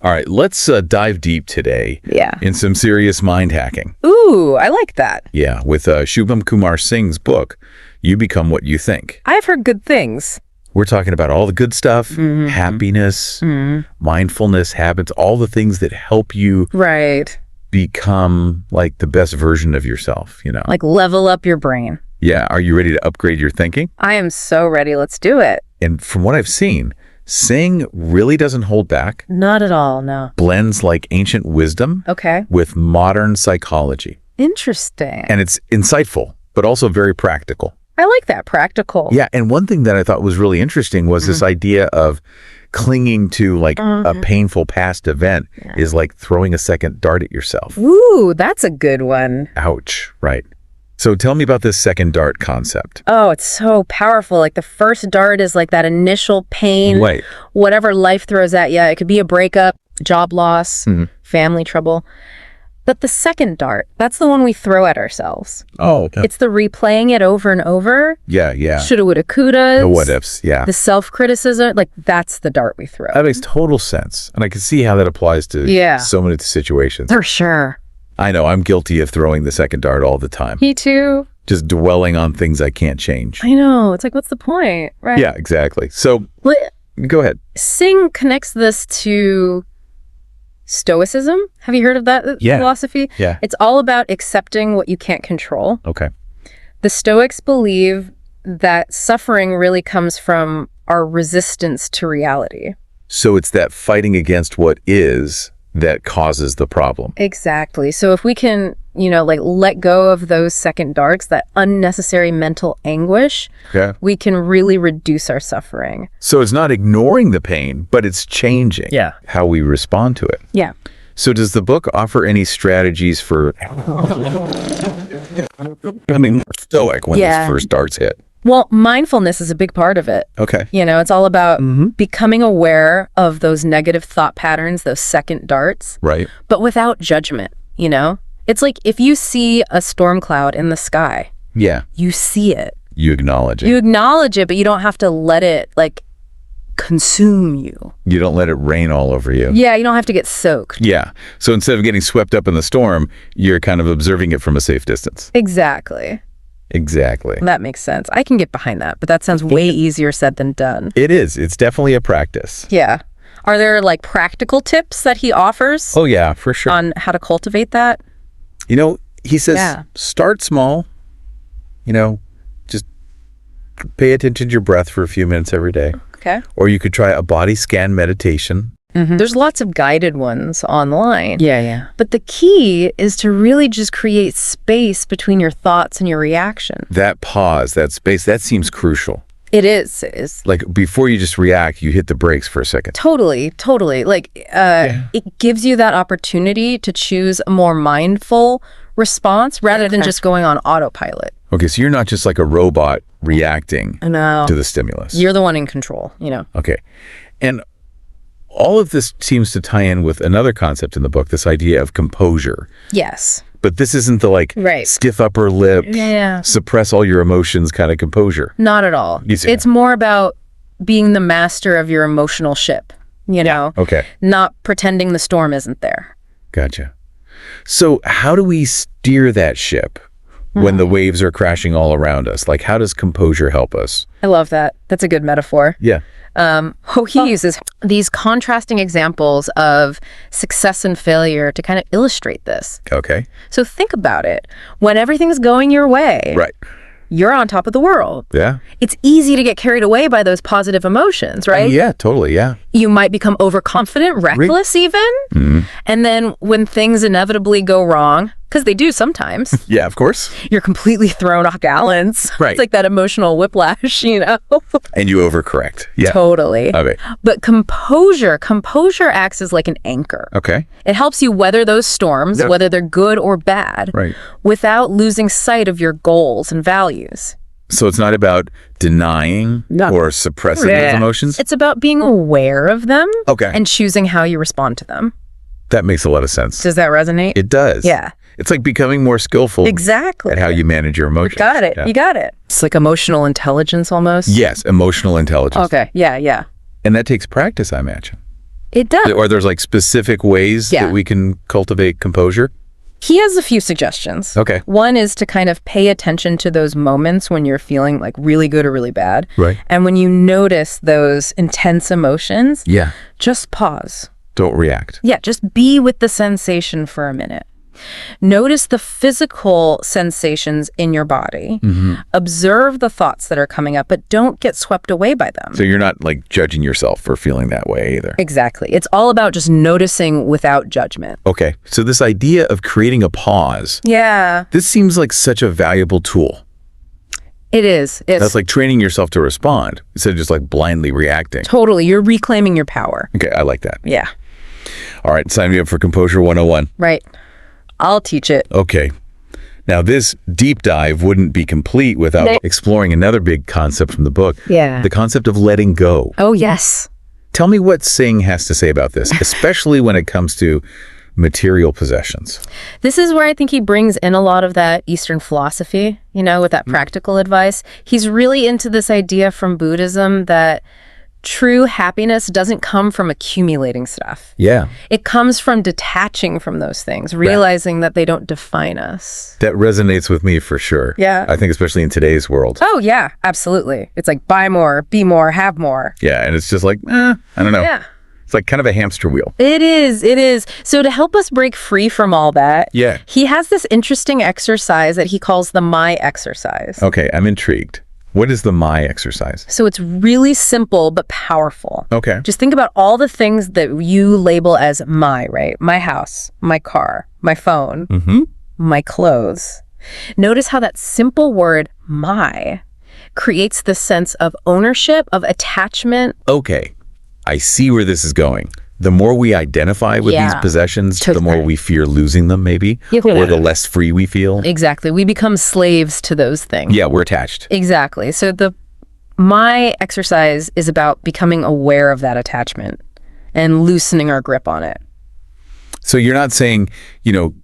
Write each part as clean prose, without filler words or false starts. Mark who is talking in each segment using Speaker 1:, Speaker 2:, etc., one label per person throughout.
Speaker 1: All right, let's dive deep today in some serious mind hacking.
Speaker 2: Ooh, I like that.
Speaker 1: Yeah, with Shubham Kumar Singh's book, You Become What You Think.
Speaker 2: I've heard good things.
Speaker 1: We're talking about all the good stuff, happiness, mindfulness, habits, all the things that help you become like the best version of yourself, you know?
Speaker 2: Like level up your brain.
Speaker 1: Yeah, are you ready to upgrade your thinking?
Speaker 2: I am so ready. Let's do it.
Speaker 1: And from what I've seen, Singh really doesn't hold back.
Speaker 2: Not at all, no.
Speaker 1: Blends like ancient wisdom with modern psychology.
Speaker 2: Interesting.
Speaker 1: And it's insightful, but also very practical.
Speaker 2: I like that, practical.
Speaker 1: Yeah, and one thing that I thought was really interesting was this idea of clinging to like a painful past event is like throwing a second dart at yourself.
Speaker 2: Ooh, that's a good one.
Speaker 1: Ouch, right. So tell me about this second dart concept.
Speaker 2: Oh, it's so powerful. Like the first dart is like that initial pain, whatever life throws at you. It could be a breakup, job loss, family trouble. But the second dart, that's the one we throw at ourselves.
Speaker 1: Oh, okay.
Speaker 2: It's the replaying it over and over.
Speaker 1: Yeah, yeah.
Speaker 2: Shoulda, woulda, couldas.
Speaker 1: The what ifs, yeah.
Speaker 2: The self-criticism, like that's the dart we throw.
Speaker 1: That makes total sense. And I can see how that applies to so many situations.
Speaker 2: For sure.
Speaker 1: I know, I'm guilty of throwing the second dart all the time.
Speaker 2: Me too.
Speaker 1: Just dwelling on things I can't change.
Speaker 2: I know. It's like, what's the point? Right.
Speaker 1: Yeah, exactly. So, go ahead.
Speaker 2: Singh connects this to Stoicism. Have you heard of that philosophy?
Speaker 1: Yeah.
Speaker 2: It's all about accepting what you can't control.
Speaker 1: Okay.
Speaker 2: The Stoics believe that suffering really comes from our resistance to reality.
Speaker 1: So it's that fighting against what is that causes the problem.
Speaker 2: Exactly. So if we can, you know, like let go of those second darts, that unnecessary mental anguish, we can really reduce our suffering.
Speaker 1: So it's not ignoring the pain, but it's changing how we respond to it.
Speaker 2: Yeah.
Speaker 1: So does the book offer any strategies for becoming more stoic when these first darts hit?
Speaker 2: Well, mindfulness is a big part of it.
Speaker 1: Okay.
Speaker 2: You know, it's all about becoming aware of those negative thought patterns, those second darts.
Speaker 1: Right.
Speaker 2: But without judgment, you know? It's like if you see a storm cloud in the sky.
Speaker 1: Yeah.
Speaker 2: You see it.
Speaker 1: You acknowledge it.
Speaker 2: You acknowledge it, but you don't have to let it, like, consume you.
Speaker 1: You don't let it rain all over you.
Speaker 2: Yeah, you don't have to get soaked.
Speaker 1: Yeah. So instead of getting swept up in the storm, you're kind of observing it from a safe distance.
Speaker 2: Exactly.
Speaker 1: Exactly.
Speaker 2: That makes sense. I can get behind that, but that sounds way easier said than done.
Speaker 1: It is. It's definitely a practice.
Speaker 2: Yeah. Are there like practical tips that he offers?
Speaker 1: Oh, yeah, for sure.
Speaker 2: On how to cultivate that?
Speaker 1: You know, he says, start small, you know, just pay attention to your breath for a few minutes every day.
Speaker 2: Okay.
Speaker 1: Or you could try a body scan meditation.
Speaker 2: There's lots of guided ones online. Yeah. But the key is to really just create space between your thoughts and your reaction.
Speaker 1: That pause, that space, that seems crucial.
Speaker 2: It is. It is.
Speaker 1: Like before you just react, you hit the brakes for a second.
Speaker 2: Totally. Like it gives you that opportunity to choose a more mindful response rather than just going on autopilot.
Speaker 1: Okay, so you're not just like a robot reacting to the stimulus.
Speaker 2: You're the one in control, you know.
Speaker 1: Okay. And all of this seems to tie in with another concept in the book, this idea of composure.
Speaker 2: Yes.
Speaker 1: But this isn't the like stiff upper lip, suppress all your emotions kind of composure.
Speaker 2: Not at all. It's more about being the master of your emotional ship, you know?
Speaker 1: Okay.
Speaker 2: Not pretending the storm isn't there.
Speaker 1: Gotcha. So how do we steer that ship when the waves are crashing all around us? Like, how does composure help us?
Speaker 2: I love that. That's a good metaphor.
Speaker 1: Yeah.
Speaker 2: He uses these contrasting examples of success and failure to kind of illustrate this.
Speaker 1: Okay.
Speaker 2: So think about it. When everything's going your way, you're on top of the world.
Speaker 1: Yeah.
Speaker 2: It's easy to get carried away by those positive emotions, right?
Speaker 1: Yeah, totally, yeah.
Speaker 2: You might become overconfident, reckless even. And then when things inevitably go wrong, because they do sometimes.
Speaker 1: Yeah, of course.
Speaker 2: You're completely thrown off balance.
Speaker 1: Right.
Speaker 2: It's like that emotional whiplash, you know?
Speaker 1: And you overcorrect. Yeah.
Speaker 2: Totally.
Speaker 1: Okay.
Speaker 2: But composure acts as like an anchor.
Speaker 1: Okay.
Speaker 2: It helps you weather those storms, whether they're good or bad, without losing sight of your goals and values.
Speaker 1: So it's not about denying or suppressing those emotions?
Speaker 2: It's about being aware of them
Speaker 1: Okay.
Speaker 2: and choosing how you respond to them.
Speaker 1: That makes a lot of sense.
Speaker 2: Does that resonate?
Speaker 1: It does.
Speaker 2: Yeah.
Speaker 1: It's like becoming more skillful
Speaker 2: at
Speaker 1: how you manage your emotions.
Speaker 2: You got it. Yeah. You got it. It's like emotional intelligence almost.
Speaker 1: Yes, emotional intelligence.
Speaker 2: Okay. Yeah.
Speaker 1: And that takes practice, I imagine.
Speaker 2: It does.
Speaker 1: Or there's like specific ways that we can cultivate composure?
Speaker 2: He has a few suggestions.
Speaker 1: Okay.
Speaker 2: One is to kind of pay attention to those moments when you're feeling like really good or really bad.
Speaker 1: Right.
Speaker 2: And when you notice those intense emotions, just pause.
Speaker 1: Don't react.
Speaker 2: Yeah, just be with the sensation for a minute. Notice the physical sensations in your body. Observe the thoughts that are coming up, but don't get swept away by them.
Speaker 1: So you're not like judging yourself for feeling that way either.
Speaker 2: Exactly. It's all about just noticing without judgment.
Speaker 1: Okay. So this idea of creating a pause.
Speaker 2: Yeah.
Speaker 1: This seems like such a valuable tool.
Speaker 2: It is.
Speaker 1: That's like training yourself to respond instead of just like blindly reacting.
Speaker 2: Totally. You're reclaiming your power.
Speaker 1: Okay. I like that.
Speaker 2: Yeah.
Speaker 1: All right. Sign me up for Composure 101.
Speaker 2: Right. I'll teach it.
Speaker 1: Okay. Now, this deep dive wouldn't be complete without exploring another big concept from the book.
Speaker 2: Yeah.
Speaker 1: The concept of letting go.
Speaker 2: Oh, yes.
Speaker 1: Tell me what Singh has to say about this, especially when it comes to material possessions.
Speaker 2: This is where I think he brings in a lot of that Eastern philosophy, with that practical advice. He's really into this idea from Buddhism that true happiness doesn't come from accumulating stuff.
Speaker 1: Yeah.
Speaker 2: It comes from detaching from those things, realizing that they don't define us.
Speaker 1: That resonates with me for sure.
Speaker 2: Yeah.
Speaker 1: I think especially in today's world.
Speaker 2: Oh, yeah, absolutely. It's like buy more, be more, have more.
Speaker 1: Yeah, and it's just like, I don't know.
Speaker 2: Yeah.
Speaker 1: It's like kind of a hamster wheel.
Speaker 2: It is. So to help us break free from all that, he has this interesting exercise that he calls the My exercise.
Speaker 1: Okay, I'm intrigued. What is the My exercise?
Speaker 2: So it's really simple but powerful.
Speaker 1: Okay.
Speaker 2: Just think about all the things that you label as my, right? My house, my car, my phone, my clothes. Notice how that simple word, my, creates the sense of ownership, of attachment.
Speaker 1: Okay. I see where this is going. The more we identify with these possessions, the more we fear losing them, maybe, or the less free we feel.
Speaker 2: Exactly. We become slaves to those things.
Speaker 1: Yeah, we're attached.
Speaker 2: Exactly. So the My exercise is about becoming aware of that attachment and loosening our grip on it.
Speaker 1: So you're not saying,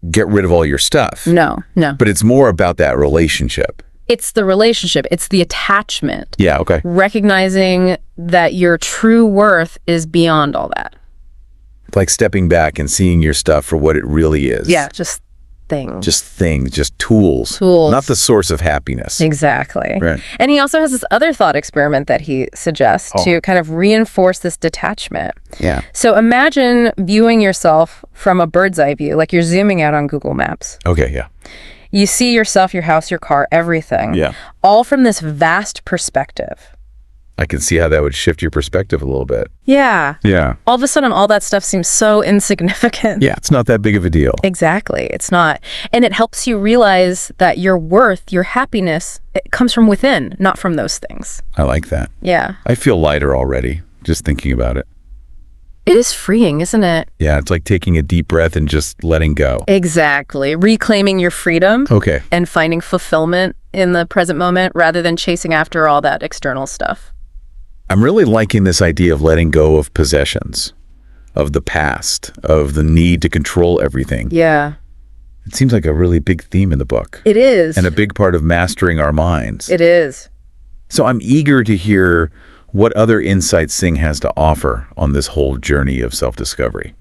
Speaker 1: get rid of all your stuff.
Speaker 2: No.
Speaker 1: But it's more about that relationship.
Speaker 2: It's the relationship. It's the attachment.
Speaker 1: Yeah, okay.
Speaker 2: Recognizing that your true worth is beyond all that.
Speaker 1: Like stepping back and seeing your stuff for what it really is.
Speaker 2: Yeah, just things.
Speaker 1: Just tools. Not the source of happiness.
Speaker 2: Exactly.
Speaker 1: Right.
Speaker 2: And he also has this other thought experiment that he suggests to kind of reinforce this detachment.
Speaker 1: Yeah.
Speaker 2: So imagine viewing yourself from a bird's eye view, like you're zooming out on Google Maps.
Speaker 1: Okay, yeah.
Speaker 2: You see yourself, your house, your car, everything.
Speaker 1: Yeah.
Speaker 2: All from this vast perspective.
Speaker 1: I can see how that would shift your perspective a little bit.
Speaker 2: Yeah.
Speaker 1: Yeah.
Speaker 2: All of a sudden, all that stuff seems so insignificant.
Speaker 1: Yeah, it's not that big of a deal.
Speaker 2: Exactly. It's not. And it helps you realize that your worth, your happiness, it comes from within, not from those things.
Speaker 1: I like that.
Speaker 2: Yeah.
Speaker 1: I feel lighter already, just thinking about it.
Speaker 2: It is freeing, isn't it?
Speaker 1: Yeah, it's like taking a deep breath and just letting go.
Speaker 2: Exactly. Reclaiming your freedom.
Speaker 1: Okay.
Speaker 2: And finding fulfillment in the present moment rather than chasing after all that external stuff.
Speaker 1: I'm really liking this idea of letting go of possessions, of the past, of the need to control everything.
Speaker 2: Yeah.
Speaker 1: It seems like a really big theme in the book.
Speaker 2: It is.
Speaker 1: And a big part of mastering our minds.
Speaker 2: It is.
Speaker 1: So I'm eager to hear what other insights Singh has to offer on this whole journey of self-discovery.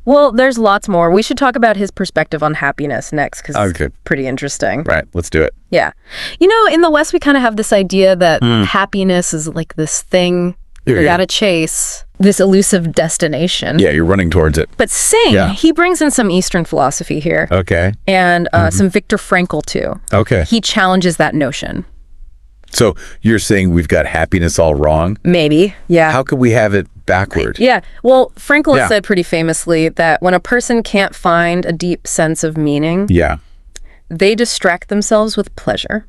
Speaker 2: Well, there's lots more. We should talk about his perspective on happiness next, because it's pretty interesting.
Speaker 1: Right, let's do it.
Speaker 2: Yeah. In the West, we kind of have this idea that happiness is like this thing you gotta chase, this elusive destination.
Speaker 1: Yeah, you're running towards it.
Speaker 2: But Singh, he brings in some Eastern philosophy here.
Speaker 1: Okay.
Speaker 2: And some Viktor Frankl, too.
Speaker 1: Okay.
Speaker 2: He challenges that notion.
Speaker 1: So you're saying we've got happiness all wrong?
Speaker 2: Maybe, yeah.
Speaker 1: How could we have it backward?
Speaker 2: Yeah, well, Frankl has said pretty famously that when a person can't find a deep sense of meaning, they distract themselves with pleasure.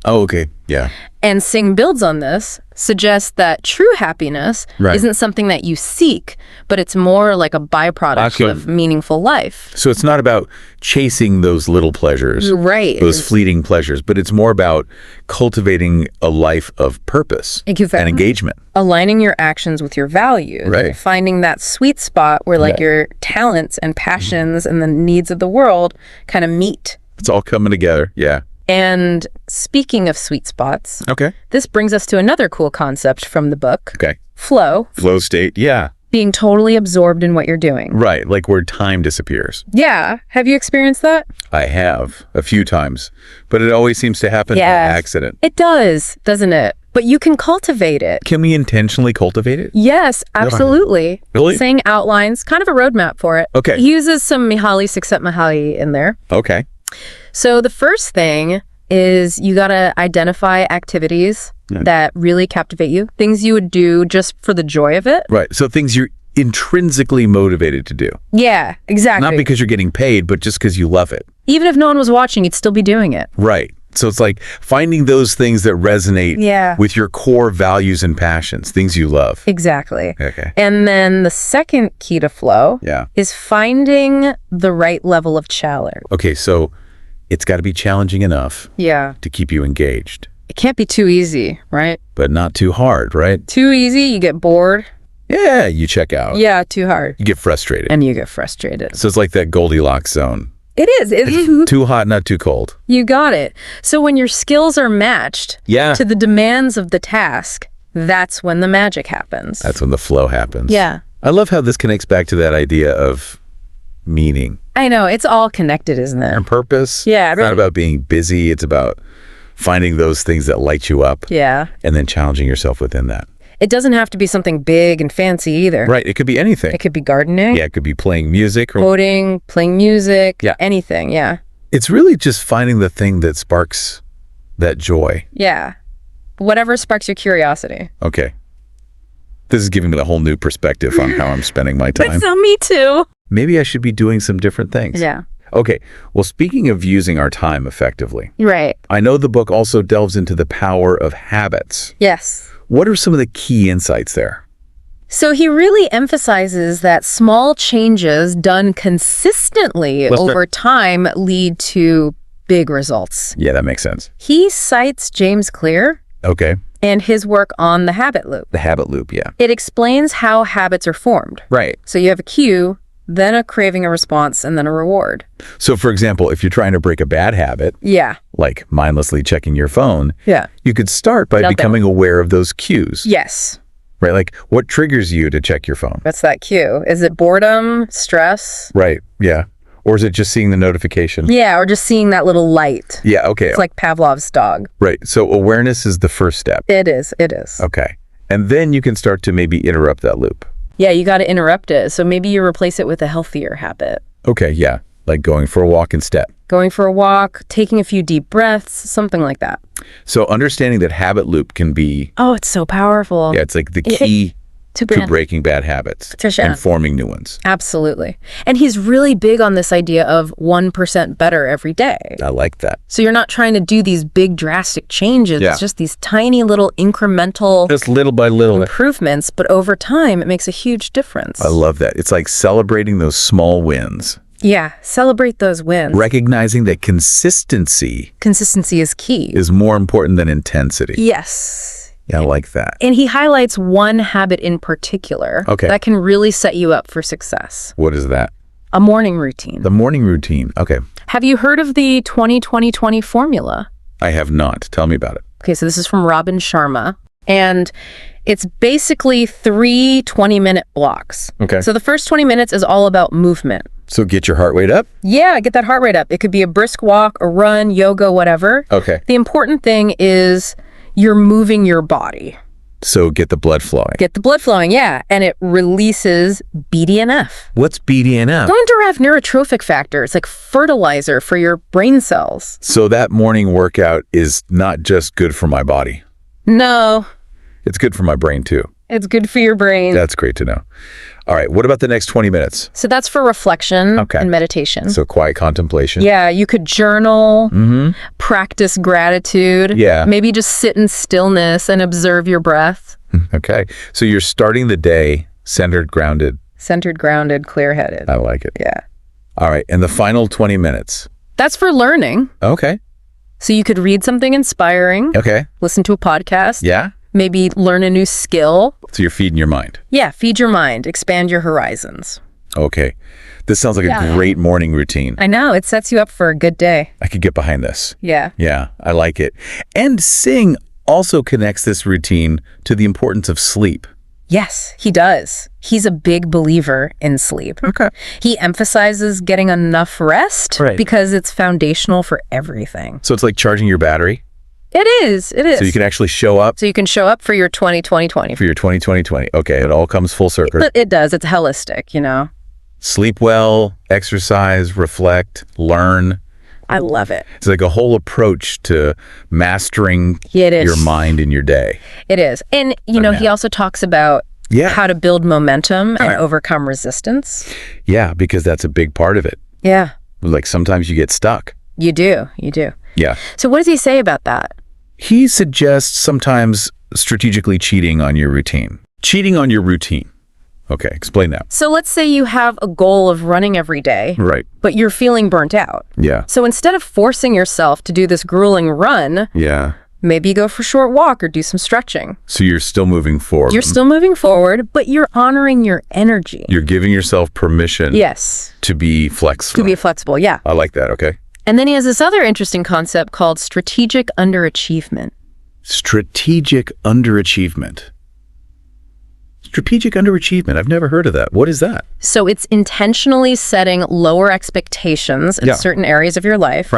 Speaker 1: Oh, okay, yeah.
Speaker 2: And Singh builds on this, suggests that true happiness isn't something that you seek, but it's more like a byproduct of meaningful life.
Speaker 1: So it's not about chasing those little pleasures, those fleeting pleasures, but it's more about cultivating a life of purpose and engagement.
Speaker 2: Aligning your actions with your values. Finding that sweet spot where your talents and passions and the needs of the world kind of meet.
Speaker 1: It's all coming together, yeah.
Speaker 2: And speaking of sweet spots,
Speaker 1: this
Speaker 2: brings us to another cool concept from the book.
Speaker 1: Okay.
Speaker 2: Flow.
Speaker 1: Flow state, yeah.
Speaker 2: Being totally absorbed in what you're doing.
Speaker 1: Right, like where time disappears.
Speaker 2: Yeah. Have you experienced that?
Speaker 1: I have, a few times. But it always seems to happen by accident.
Speaker 2: It does, doesn't it? But you can cultivate it.
Speaker 1: Can we intentionally cultivate it?
Speaker 2: Yes, absolutely.
Speaker 1: Really?
Speaker 2: Saying outlines, kind of a roadmap for it.
Speaker 1: Okay.
Speaker 2: He uses some Mihaly Csikszentmihalyi in there.
Speaker 1: Okay.
Speaker 2: So the first thing is you got to identify activities that really captivate you, things you would do just for the joy of it.
Speaker 1: Right. So things you're intrinsically motivated to do.
Speaker 2: Yeah, exactly.
Speaker 1: Not because you're getting paid, but just because you love it.
Speaker 2: Even if no one was watching, you'd still be doing it.
Speaker 1: Right. So it's like finding those things that resonate with your core values and passions, things you love.
Speaker 2: Exactly.
Speaker 1: Okay.
Speaker 2: And then the second key to flow is finding the right level of challenge.
Speaker 1: Okay, so it's got to be challenging enough to keep you engaged.
Speaker 2: It can't be too easy, right?
Speaker 1: But not too hard, right?
Speaker 2: Too easy, you get bored.
Speaker 1: Yeah, you check out.
Speaker 2: Yeah, too hard.
Speaker 1: You get frustrated.
Speaker 2: And you get frustrated.
Speaker 1: So it's like that Goldilocks zone.
Speaker 2: It is.
Speaker 1: Too hot, not too cold.
Speaker 2: You got it. So when your skills are matched to the demands of the task, that's when the magic happens.
Speaker 1: That's when the flow happens.
Speaker 2: Yeah.
Speaker 1: I love how this connects back to that idea of meaning.
Speaker 2: I know. It's all connected, isn't it?
Speaker 1: And purpose.
Speaker 2: Yeah.
Speaker 1: It's not about being busy. It's about finding those things that light you up.
Speaker 2: Yeah.
Speaker 1: And then challenging yourself within that.
Speaker 2: It doesn't have to be something big and fancy either.
Speaker 1: Right. It could be anything.
Speaker 2: It could be gardening.
Speaker 1: Yeah. It could be playing music. Or
Speaker 2: coding, playing music. Yeah. Anything. Yeah.
Speaker 1: It's really just finding the thing that sparks that joy.
Speaker 2: Yeah. Whatever sparks your curiosity.
Speaker 1: Okay. This is giving me a whole new perspective on how I'm spending my time.
Speaker 2: So me too.
Speaker 1: Maybe I should be doing some different things.
Speaker 2: Yeah.
Speaker 1: Okay. Well, speaking of using our time effectively.
Speaker 2: Right.
Speaker 1: I know the book also delves into the power of habits.
Speaker 2: Yes.
Speaker 1: What are some of the key insights there?
Speaker 2: So he really emphasizes that small changes done consistently over time lead to big results.
Speaker 1: Yeah, that makes sense.
Speaker 2: He cites James Clear.
Speaker 1: Okay.
Speaker 2: And his work on the habit loop.
Speaker 1: The habit loop, yeah.
Speaker 2: It explains how habits are formed.
Speaker 1: Right.
Speaker 2: So you have a cue, then a craving, a response, and then a reward.
Speaker 1: So, for example, if you're trying to break a bad habit, like mindlessly checking your phone, you could start by becoming aware of those cues.
Speaker 2: Yes.
Speaker 1: Right, like what triggers you to check your phone?
Speaker 2: What's that cue? Is it boredom, stress?
Speaker 1: Right, yeah. Or is it just seeing the notification?
Speaker 2: Yeah, or just seeing that little light.
Speaker 1: Yeah, okay.
Speaker 2: It's like Pavlov's dog.
Speaker 1: Right, so awareness is the first step.
Speaker 2: It is, it is.
Speaker 1: Okay. And then you can start to maybe interrupt that loop.
Speaker 2: Yeah, you got to interrupt it. So maybe you replace it with a healthier habit.
Speaker 1: Okay, yeah. Like going for a walk instead.
Speaker 2: Going for a walk, taking a few deep breaths, something like that.
Speaker 1: So understanding that habit loop can be...
Speaker 2: Oh, it's so powerful.
Speaker 1: Yeah, it's like the key to breaking bad habits and forming new ones.
Speaker 2: Absolutely. And he's really big on this idea of 1% better every day.
Speaker 1: I like that.
Speaker 2: So you're not trying to do these big drastic changes. It's just these tiny little incremental...
Speaker 1: Just little by little.
Speaker 2: ...improvements, but over time, it makes a huge difference.
Speaker 1: I love that. It's like celebrating those small wins.
Speaker 2: Yeah, celebrate those wins.
Speaker 1: Recognizing that consistency
Speaker 2: is key.
Speaker 1: Is more important than intensity.
Speaker 2: Yes.
Speaker 1: Yeah, I like that.
Speaker 2: And he highlights one habit in particular that can really set you up for success.
Speaker 1: What is that?
Speaker 2: A morning routine.
Speaker 1: The morning routine. Okay.
Speaker 2: Have you heard of the 20-20-20 formula?
Speaker 1: I have not. Tell me about it.
Speaker 2: Okay, so this is from Robin Sharma. And it's basically 3 20-minute blocks.
Speaker 1: Okay.
Speaker 2: So the first 20 minutes is all about movement.
Speaker 1: So get your heart rate up?
Speaker 2: Yeah, get that heart rate up. It could be a brisk walk, a run, yoga, whatever.
Speaker 1: Okay.
Speaker 2: The important thing is you're moving your body.
Speaker 1: So get the blood flowing.
Speaker 2: Get the blood flowing, yeah. And it releases BDNF.
Speaker 1: What's BDNF?
Speaker 2: Brain-derived neurotrophic factor. It's like fertilizer for your brain cells.
Speaker 1: So that morning workout is not just good for my body.
Speaker 2: No.
Speaker 1: It's good for my brain too.
Speaker 2: It's good for your brain.
Speaker 1: That's great to know. All right, what about the next 20 minutes?
Speaker 2: So that's for reflection and meditation.
Speaker 1: So quiet contemplation.
Speaker 2: Yeah, you could journal, practice gratitude.
Speaker 1: Yeah.
Speaker 2: Maybe just sit in stillness and observe your breath.
Speaker 1: Okay, so you're starting the day centered, grounded.
Speaker 2: Centered, grounded, clear-headed.
Speaker 1: I like it.
Speaker 2: Yeah.
Speaker 1: All right, and the final 20 minutes?
Speaker 2: That's for learning.
Speaker 1: Okay.
Speaker 2: So you could read something inspiring.
Speaker 1: Okay.
Speaker 2: Listen to a podcast.
Speaker 1: Yeah.
Speaker 2: Maybe learn a new skill.
Speaker 1: So you're feeding your mind.
Speaker 2: Yeah, feed your mind. Expand your horizons.
Speaker 1: Okay. This sounds like a great morning routine.
Speaker 2: I know. It sets you up for a good day.
Speaker 1: I could get behind this.
Speaker 2: Yeah.
Speaker 1: Yeah, I like it. And Singh also connects this routine to the importance of sleep.
Speaker 2: Yes, he does. He's a big believer in sleep.
Speaker 1: Okay.
Speaker 2: He emphasizes getting enough rest because it's foundational for everything.
Speaker 1: So it's like charging your battery?
Speaker 2: It is.
Speaker 1: So you can actually show up?
Speaker 2: So you can show up for your 20-20-20.
Speaker 1: For your 20-20-20. Okay, it all comes full circle.
Speaker 2: It does. It's holistic, you know?
Speaker 1: Sleep well, exercise, reflect, learn.
Speaker 2: I love it.
Speaker 1: It's like a whole approach to mastering your mind in your day.
Speaker 2: It is. And, you know, he also talks about how to build momentum and overcome resistance.
Speaker 1: Yeah, because that's a big part of it.
Speaker 2: Yeah.
Speaker 1: Like sometimes you get stuck.
Speaker 2: You do. Yeah. So what does he say about that?
Speaker 1: He suggests sometimes strategically cheating on your routine. Cheating on your routine. Okay, explain that.
Speaker 2: So let's say you have a goal of running every day.
Speaker 1: Right.
Speaker 2: But you're feeling burnt out.
Speaker 1: Yeah.
Speaker 2: So instead of forcing yourself to do this grueling run, maybe you go for a short walk or do some stretching.
Speaker 1: So you're still moving forward.
Speaker 2: You're still moving forward, but you're honoring your energy.
Speaker 1: You're giving yourself permission to be flexible.
Speaker 2: To be flexible, yeah.
Speaker 1: I like that, okay.
Speaker 2: And then he has this other interesting concept called strategic underachievement.
Speaker 1: Strategic underachievement. Strategic underachievement. I've never heard of that. What is that?
Speaker 2: So it's intentionally setting lower expectations in certain areas of your life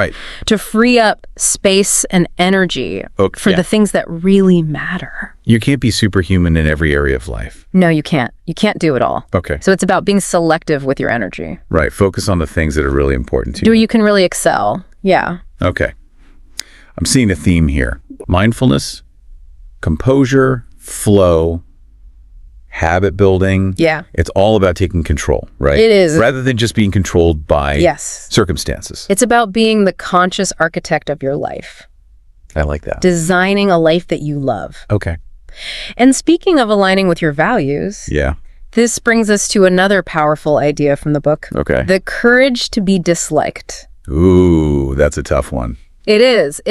Speaker 2: to free up space and energy for the things that really matter.
Speaker 1: You can't be superhuman in every area of life.
Speaker 2: No, you can't. You can't do it all.
Speaker 1: Okay.
Speaker 2: So it's about being selective with your energy.
Speaker 1: Right. Focus on the things that are really important to you.
Speaker 2: Where you can really excel. Yeah.
Speaker 1: Okay. I'm seeing a theme here. Mindfulness, composure, flow, habit building.
Speaker 2: Yeah.
Speaker 1: It's all about taking control, right?
Speaker 2: It is.
Speaker 1: Rather than just being controlled by circumstances.
Speaker 2: It's about being the conscious architect of your life.
Speaker 1: I like that.
Speaker 2: Designing a life that you love.
Speaker 1: Okay.
Speaker 2: And speaking of aligning with your values, this brings us to another powerful idea from the book.
Speaker 1: Okay.
Speaker 2: The courage to be disliked.
Speaker 1: Ooh, that's a tough one.
Speaker 2: It is.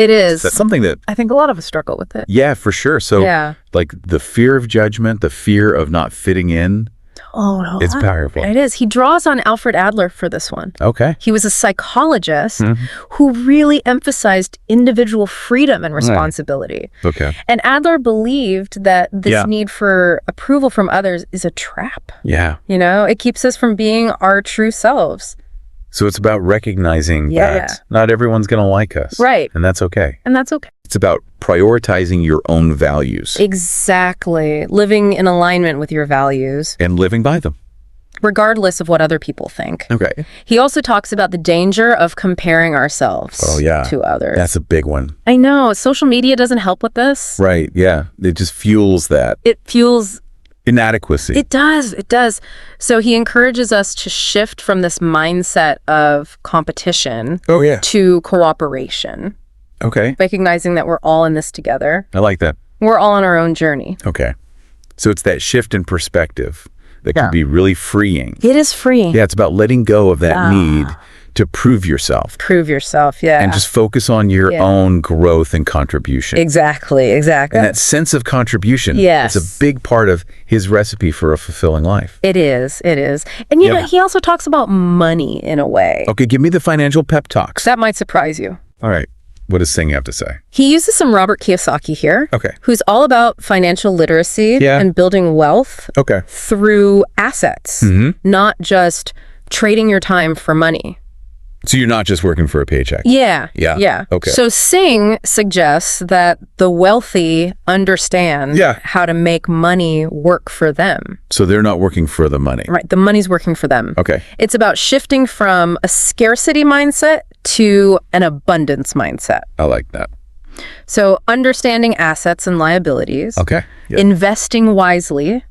Speaker 1: That's something that
Speaker 2: I think a lot of us struggle with it.
Speaker 1: Yeah, for sure. So like the fear of judgment, the fear of not fitting in.
Speaker 2: Oh, no.
Speaker 1: It's powerful.
Speaker 2: It is. He draws on Alfred Adler for this one.
Speaker 1: Okay.
Speaker 2: He was a psychologist who really emphasized individual freedom and responsibility.
Speaker 1: Okay.
Speaker 2: And Adler believed that this need for approval from others is a trap.
Speaker 1: Yeah.
Speaker 2: You know, it keeps us from being our true selves.
Speaker 1: So it's about recognizing that not everyone's going to like us.
Speaker 2: Right.
Speaker 1: And that's okay. It's about prioritizing your own values.
Speaker 2: Exactly. Living in alignment with your values.
Speaker 1: And living by them.
Speaker 2: Regardless of what other people think.
Speaker 1: Okay.
Speaker 2: He also talks about the danger of comparing ourselves to others.
Speaker 1: That's a big one.
Speaker 2: I know. Social media doesn't help with this.
Speaker 1: Right. Yeah. It just fuels that.
Speaker 2: It fuels
Speaker 1: inadequacy.
Speaker 2: It does. So he encourages us to shift from this mindset of competition to cooperation.
Speaker 1: Okay.
Speaker 2: Recognizing that we're all in this together.
Speaker 1: I like that.
Speaker 2: We're all on our own journey.
Speaker 1: Okay. So it's that shift in perspective that can be really freeing.
Speaker 2: It is freeing.
Speaker 1: Yeah, it's about letting go of that need to prove yourself.
Speaker 2: And
Speaker 1: just focus on your own growth and contribution.
Speaker 2: Exactly.
Speaker 1: And that sense of contribution. It's a big part of his recipe for a fulfilling life.
Speaker 2: It is. And you know, he also talks about money in a way.
Speaker 1: Okay, give me the financial pep talks.
Speaker 2: That might surprise you.
Speaker 1: All right. What does Singh have to say?
Speaker 2: He uses some Robert Kiyosaki here.
Speaker 1: Okay.
Speaker 2: Who's all about financial literacy and building wealth through assets, not just trading your time for money.
Speaker 1: So you're not just working for a paycheck?
Speaker 2: Yeah.
Speaker 1: Okay.
Speaker 2: So Singh suggests that the wealthy understand how to make money work for them.
Speaker 1: So they're not working for the money.
Speaker 2: Right. The money's working for them.
Speaker 1: Okay.
Speaker 2: It's about shifting from a scarcity mindset to an abundance mindset.
Speaker 1: I like that.
Speaker 2: So understanding assets and liabilities.
Speaker 1: Okay.
Speaker 2: Investing wisely.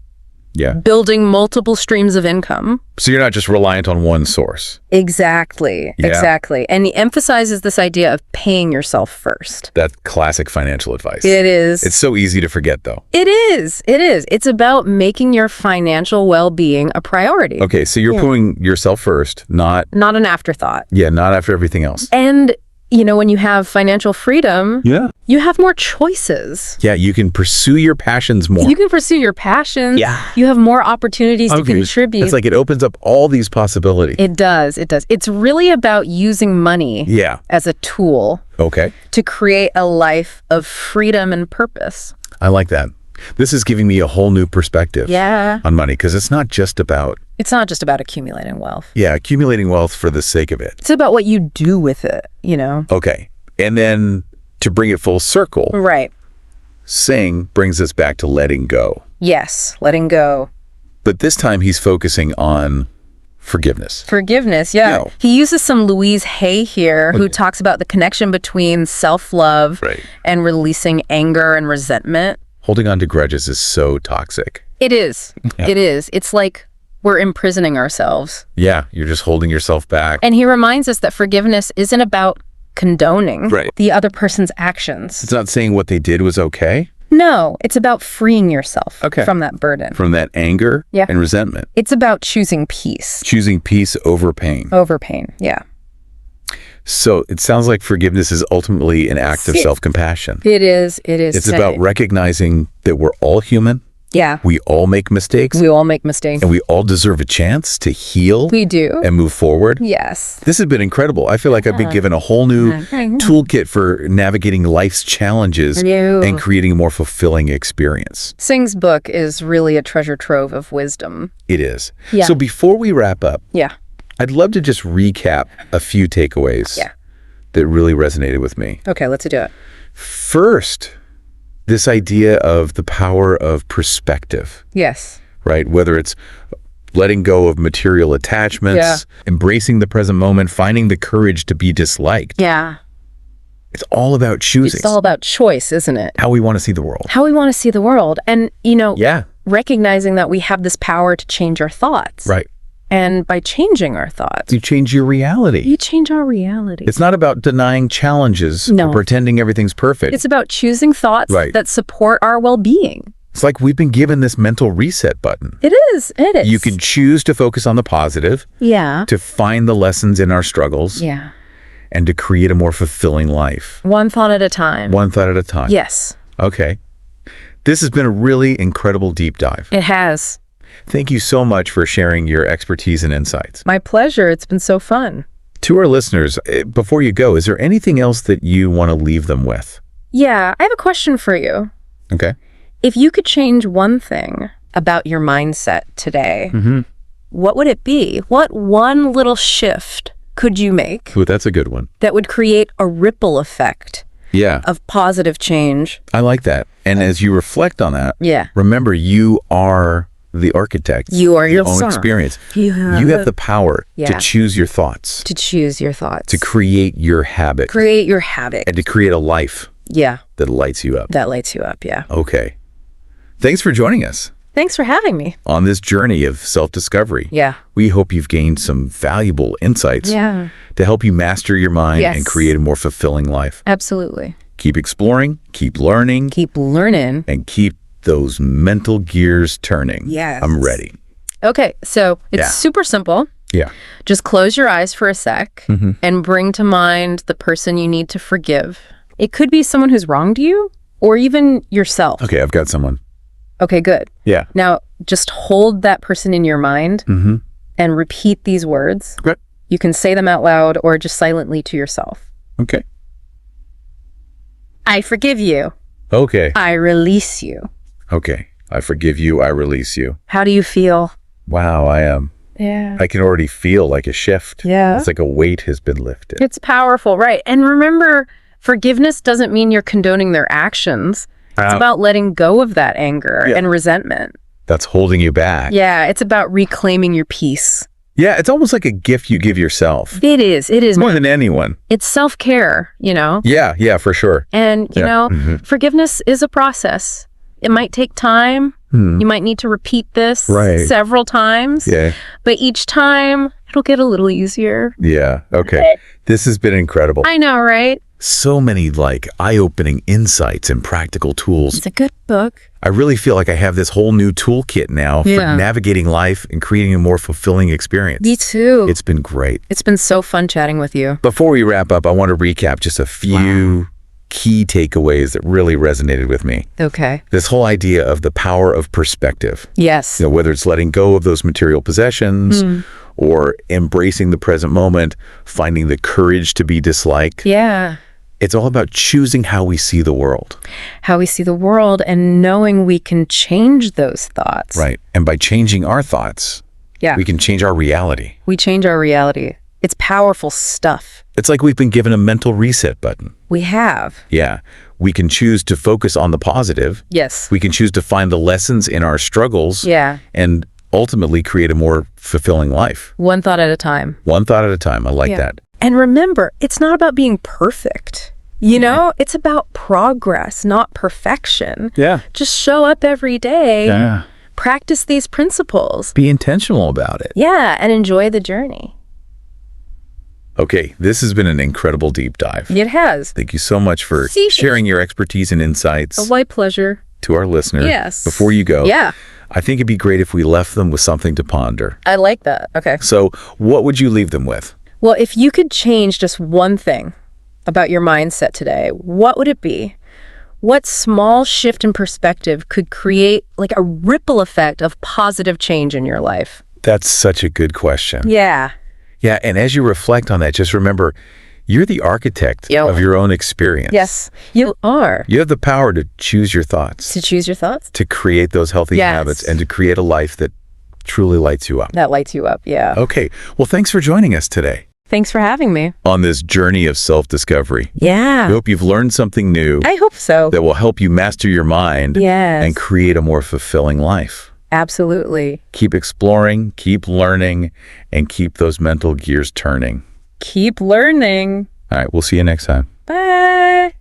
Speaker 2: Building multiple streams of income.
Speaker 1: So you're not just reliant on one source.
Speaker 2: Exactly. And he emphasizes this idea of paying yourself first.
Speaker 1: That's classic financial advice.
Speaker 2: It is.
Speaker 1: It's so easy to forget, though.
Speaker 2: It is. It's about making your financial well-being a priority.
Speaker 1: Okay, so you're putting yourself first, not
Speaker 2: an afterthought.
Speaker 1: Yeah, not after everything else.
Speaker 2: And you know, when you have financial freedom, you have more choices.
Speaker 1: Yeah, you can pursue your passions more.
Speaker 2: Yeah. You have more opportunities to contribute.
Speaker 1: It's like it opens up all these possibilities.
Speaker 2: It does. It's really about using money as a tool to create a life of freedom and purpose.
Speaker 1: I like that. This is giving me a whole new perspective on money, because it's not just about
Speaker 2: accumulating wealth.
Speaker 1: Yeah, accumulating wealth for the sake of it.
Speaker 2: It's about what you do with it,
Speaker 1: Okay. And then to bring it full circle.
Speaker 2: Right.
Speaker 1: Singh brings us back to letting go.
Speaker 2: Yes, letting go.
Speaker 1: But this time he's focusing on forgiveness.
Speaker 2: Forgiveness, yeah. He uses some Louise Hay here, who talks about the connection between self-love and releasing anger and resentment.
Speaker 1: Holding on to grudges is so toxic.
Speaker 2: It is. It is. It's like we're imprisoning ourselves.
Speaker 1: Yeah, you're just holding yourself back.
Speaker 2: And he reminds us that forgiveness isn't about condoning the other person's actions.
Speaker 1: It's not saying what they did was okay.
Speaker 2: No, it's about freeing yourself from that burden.
Speaker 1: From that anger and resentment.
Speaker 2: It's about choosing peace.
Speaker 1: Choosing peace over pain.
Speaker 2: Over pain, yeah.
Speaker 1: So it sounds like forgiveness is ultimately an act of self-compassion.
Speaker 2: It is. It is.
Speaker 1: It's about recognizing that we're all human.
Speaker 2: Yeah.
Speaker 1: We all make mistakes.
Speaker 2: We all make mistakes.
Speaker 1: And we all deserve a chance to heal.
Speaker 2: We do.
Speaker 1: And move forward.
Speaker 2: Yes.
Speaker 1: This has been incredible. I feel like I've been given a whole new toolkit for navigating life's challenges and creating a more fulfilling experience.
Speaker 2: Singh's book is really a treasure trove of wisdom.
Speaker 1: It is.
Speaker 2: Yeah.
Speaker 1: So before we wrap up, I'd love to just recap a few takeaways that really resonated with me.
Speaker 2: Okay, let's do it.
Speaker 1: First, this idea of the power of perspective.
Speaker 2: Yes.
Speaker 1: Right? Whether it's letting go of material attachments, embracing the present moment, finding the courage to be disliked.
Speaker 2: Yeah.
Speaker 1: It's all about choosing.
Speaker 2: It's all about choice, isn't it?
Speaker 1: How we want to see the world.
Speaker 2: How we want to see the world. And, recognizing that we have this power to change our thoughts.
Speaker 1: Right.
Speaker 2: And by changing our thoughts,
Speaker 1: you change your reality.
Speaker 2: You change our reality.
Speaker 1: It's not about denying challenges or pretending everything's perfect.
Speaker 2: It's about choosing thoughts that support our well-being.
Speaker 1: It's like we've been given this mental reset button.
Speaker 2: It is. It is.
Speaker 1: You can choose to focus on the positive.
Speaker 2: Yeah.
Speaker 1: To find the lessons in our struggles.
Speaker 2: Yeah.
Speaker 1: And to create a more fulfilling life.
Speaker 2: One thought at a time.
Speaker 1: One thought at a time.
Speaker 2: Yes.
Speaker 1: Okay. This has been a really incredible deep dive.
Speaker 2: It has.
Speaker 1: Thank you so much for sharing your expertise and insights.
Speaker 2: My pleasure. It's been so fun.
Speaker 1: To our listeners, before you go, is there anything else that you want to leave them with?
Speaker 2: Yeah, I have a question for you.
Speaker 1: Okay.
Speaker 2: If you could change one thing about your mindset today, what would it be? What one little shift could you make?
Speaker 1: Ooh, that's a good one.
Speaker 2: That would create a ripple effect of positive change.
Speaker 1: I like that. And as you reflect on that, remember you are the architect.
Speaker 2: You are your
Speaker 1: own experience. You have the power to choose your thoughts.
Speaker 2: To choose your thoughts.
Speaker 1: To create your habit.
Speaker 2: Create your habit.
Speaker 1: And to create a life that lights you up.
Speaker 2: That lights you up,
Speaker 1: Okay. Thanks for joining us.
Speaker 2: Thanks for having me.
Speaker 1: On this journey of self-discovery.
Speaker 2: Yeah.
Speaker 1: We hope you've gained some valuable insights to help you master your mind and create a more fulfilling life.
Speaker 2: Absolutely.
Speaker 1: Keep exploring, keep learning.
Speaker 2: Keep learning.
Speaker 1: And keep those mental gears turning.
Speaker 2: Yes.
Speaker 1: I'm ready.
Speaker 2: Okay, so it's super simple.
Speaker 1: Yeah.
Speaker 2: Just close your eyes for a sec and bring to mind the person you need to forgive. It could be someone who's wronged you or even yourself.
Speaker 1: Okay, I've got someone.
Speaker 2: Okay, good.
Speaker 1: Yeah.
Speaker 2: Now, just hold that person in your mind and repeat these words.
Speaker 1: Okay.
Speaker 2: You can say them out loud or just silently to yourself.
Speaker 1: Okay.
Speaker 2: I forgive you.
Speaker 1: Okay.
Speaker 2: I release you.
Speaker 1: Okay. I forgive you. I release you.
Speaker 2: How do you feel?
Speaker 1: Wow, I am.
Speaker 2: Yeah.
Speaker 1: I can already feel like a shift.
Speaker 2: Yeah.
Speaker 1: It's like a weight has been lifted.
Speaker 2: It's powerful, right? And remember, forgiveness doesn't mean you're condoning their actions. It's about letting go of that anger and resentment.
Speaker 1: That's holding you back.
Speaker 2: Yeah, it's about reclaiming your peace.
Speaker 1: Yeah, it's almost like a gift you give yourself.
Speaker 2: It is. It is.
Speaker 1: More than anyone.
Speaker 2: It's self-care,
Speaker 1: Yeah, for sure.
Speaker 2: And, forgiveness is a process. It might take time. You might need to repeat this several times.
Speaker 1: Yeah.
Speaker 2: But each time, it'll get a little easier.
Speaker 1: Yeah. Okay. This has been incredible.
Speaker 2: I know, right?
Speaker 1: So many eye-opening insights and practical tools.
Speaker 2: It's a good book.
Speaker 1: I really feel like I have this whole new toolkit now for navigating life and creating a more fulfilling experience.
Speaker 2: Me too.
Speaker 1: It's been great.
Speaker 2: It's been so fun chatting with you.
Speaker 1: Before we wrap up, I want to recap just a few key takeaways that really resonated with me.
Speaker 2: Okay.
Speaker 1: This whole idea of the power of perspective.
Speaker 2: Yes.
Speaker 1: Whether it's letting go of those material possessions or embracing the present moment, finding the courage to be disliked.
Speaker 2: Yeah.
Speaker 1: It's all about choosing how we see the world.
Speaker 2: How we see the world and knowing we can change those thoughts.
Speaker 1: Right. And by changing our thoughts, we can change our reality.
Speaker 2: We change our reality. It's powerful stuff.
Speaker 1: It's like we've been given a mental reset button.
Speaker 2: We have.
Speaker 1: Yeah. We can choose to focus on the positive.
Speaker 2: Yes.
Speaker 1: We can choose to find the lessons in our struggles.
Speaker 2: Yeah.
Speaker 1: And ultimately create a more fulfilling life.
Speaker 2: One thought at a time.
Speaker 1: One thought at a time. I like that.
Speaker 2: And remember, it's not about being perfect. You know, it's about progress, not perfection.
Speaker 1: Yeah.
Speaker 2: Just show up every day.
Speaker 1: Yeah.
Speaker 2: Practice these principles.
Speaker 1: Be intentional about it.
Speaker 2: Yeah, and enjoy the journey.
Speaker 1: Okay, this has been an incredible deep dive.
Speaker 2: It has.
Speaker 1: Thank you so much for sharing your expertise and insights.
Speaker 2: Oh, my pleasure.
Speaker 1: To our listeners.
Speaker 2: Yes.
Speaker 1: Before you go.
Speaker 2: Yeah.
Speaker 1: I think it'd be great if we left them with something to ponder.
Speaker 2: I like that. Okay.
Speaker 1: So what would you leave them with?
Speaker 2: Well, if you could change just one thing about your mindset today, what would it be? What small shift in perspective could create like a ripple effect of positive change in your life?
Speaker 1: That's such a good question.
Speaker 2: Yeah.
Speaker 1: Yeah, and as you reflect on that, just remember, you're the architect of your own experience.
Speaker 2: Yes, you are.
Speaker 1: You have the power to choose your thoughts.
Speaker 2: To choose your thoughts?
Speaker 1: To create those healthy habits and to create a life that truly lights you up.
Speaker 2: That lights you up, yeah.
Speaker 1: Okay, well, thanks for joining us today.
Speaker 2: Thanks for having me.
Speaker 1: On this journey of self-discovery.
Speaker 2: Yeah.
Speaker 1: I hope you've learned something new.
Speaker 2: I hope so.
Speaker 1: That will help you master your mind.
Speaker 2: Yes.
Speaker 1: And create a more fulfilling life.
Speaker 2: Absolutely.
Speaker 1: Keep exploring, keep learning, and keep those mental gears turning.
Speaker 2: Keep learning.
Speaker 1: All right, we'll see you next time.
Speaker 2: Bye.